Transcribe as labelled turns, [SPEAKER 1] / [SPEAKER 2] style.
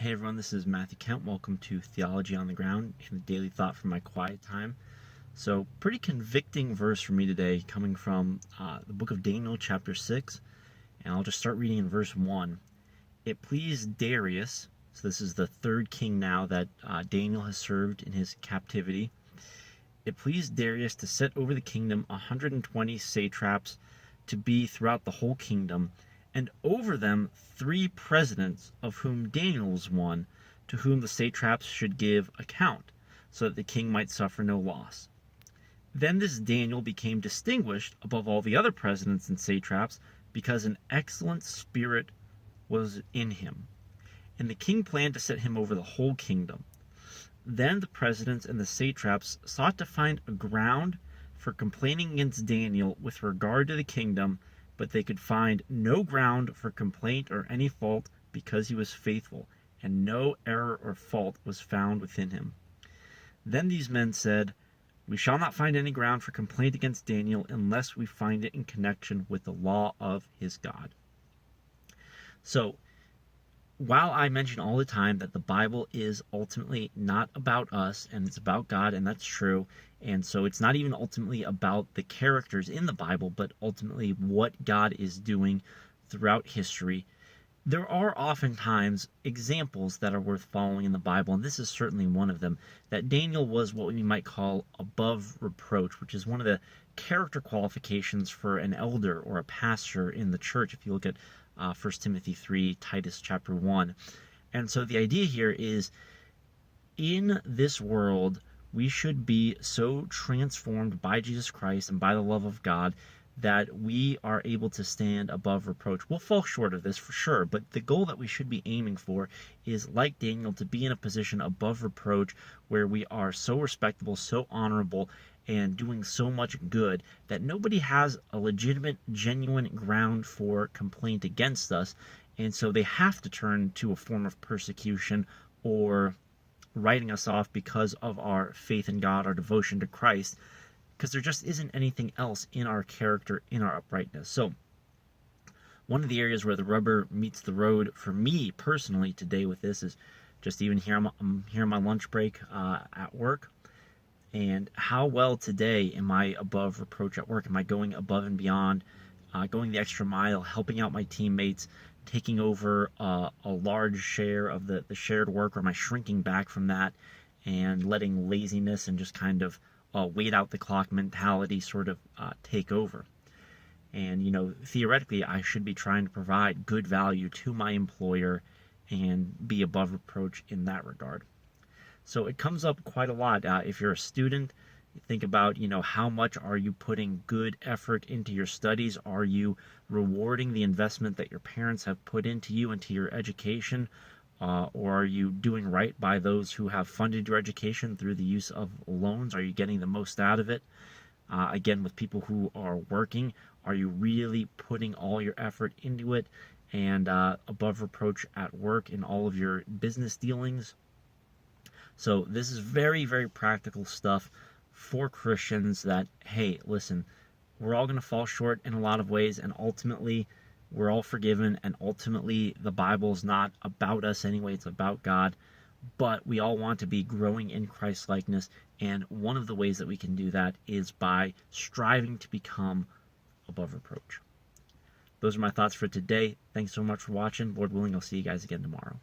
[SPEAKER 1] Hey everyone, this is Matthew Kent. Welcome to Theology on the Ground, a daily thought for my quiet time. So, pretty convicting verse for me today, coming from the book of Daniel, chapter 6, and I'll just start reading in verse 1. It pleased Darius, so this is the third king now that Daniel has served in his captivity. It pleased Darius to set over the kingdom 120 satraps to be throughout the whole kingdom, and over them 3 presidents, of whom Daniel was one, to whom the satraps should give account, so that the king might suffer no loss. Then this Daniel became distinguished above all the other presidents and satraps, because an excellent spirit was in him. And the king planned to set him over the whole kingdom. Then the presidents and the satraps sought to find a ground for complaining against Daniel with regard to the kingdom, but they could find no ground for complaint or any fault, because he was faithful, and no error or fault was found within him. Then these men said, "We shall not find any ground for complaint against Daniel unless we find it in connection with the law of his God." So, while I mention all the time that the Bible is ultimately not about us, and it's about God, and that's true, and so it's not even ultimately about the characters in the Bible, but ultimately what God is doing throughout history, there are oftentimes examples that are worth following in the Bible, and this is certainly one of them, that Daniel was what we might call above reproach, which is one of the character qualifications for an elder or a pastor in the church, if you look at 1 Timothy 3, Titus chapter 1. And so the idea here is, in this world, we should be so transformed by Jesus Christ and by the love of God that we are able to stand above reproach. We'll fall short of this for sure, but the goal that we should be aiming for is, like Daniel, to be in a position above reproach where we are so respectable, so honorable, and doing so much good that nobody has a legitimate, genuine ground for complaint against us, and so they have to turn to a form of persecution or writing us off because of our faith in God, our devotion to Christ, because there just isn't anything else in our character, in our uprightness. So, one of the areas where the rubber meets the road for me personally today with this is just even here, I'm here on my lunch break at work. And how well today am I above reproach at work? Am I going above and beyond, going the extra mile, helping out my teammates, taking over a large share of the shared work, or am I shrinking back from that and letting laziness and just kind of wait out the clock mentality sort of take over? And, theoretically, I should be trying to provide good value to my employer and be above reproach in that regard. So it comes up quite a lot. If you're a student, think about, how much are you putting good effort into your studies? Are you rewarding the investment that your parents have put into you, into your education? Or are you doing right by those who have funded your education through the use of loans? Are you getting the most out of it? Again, with people who are working, are you really putting all your effort into it and above reproach at work in all of your business dealings? So this is very, very practical stuff for Christians that, hey, listen, we're all going to fall short in a lot of ways, and ultimately we're all forgiven, and ultimately the Bible's not about us anyway, it's about God, but we all want to be growing in Christ-likeness, and one of the ways that we can do that is by striving to become above reproach. Those are my thoughts for today. Thanks so much for watching. Lord willing, I'll see you guys again tomorrow.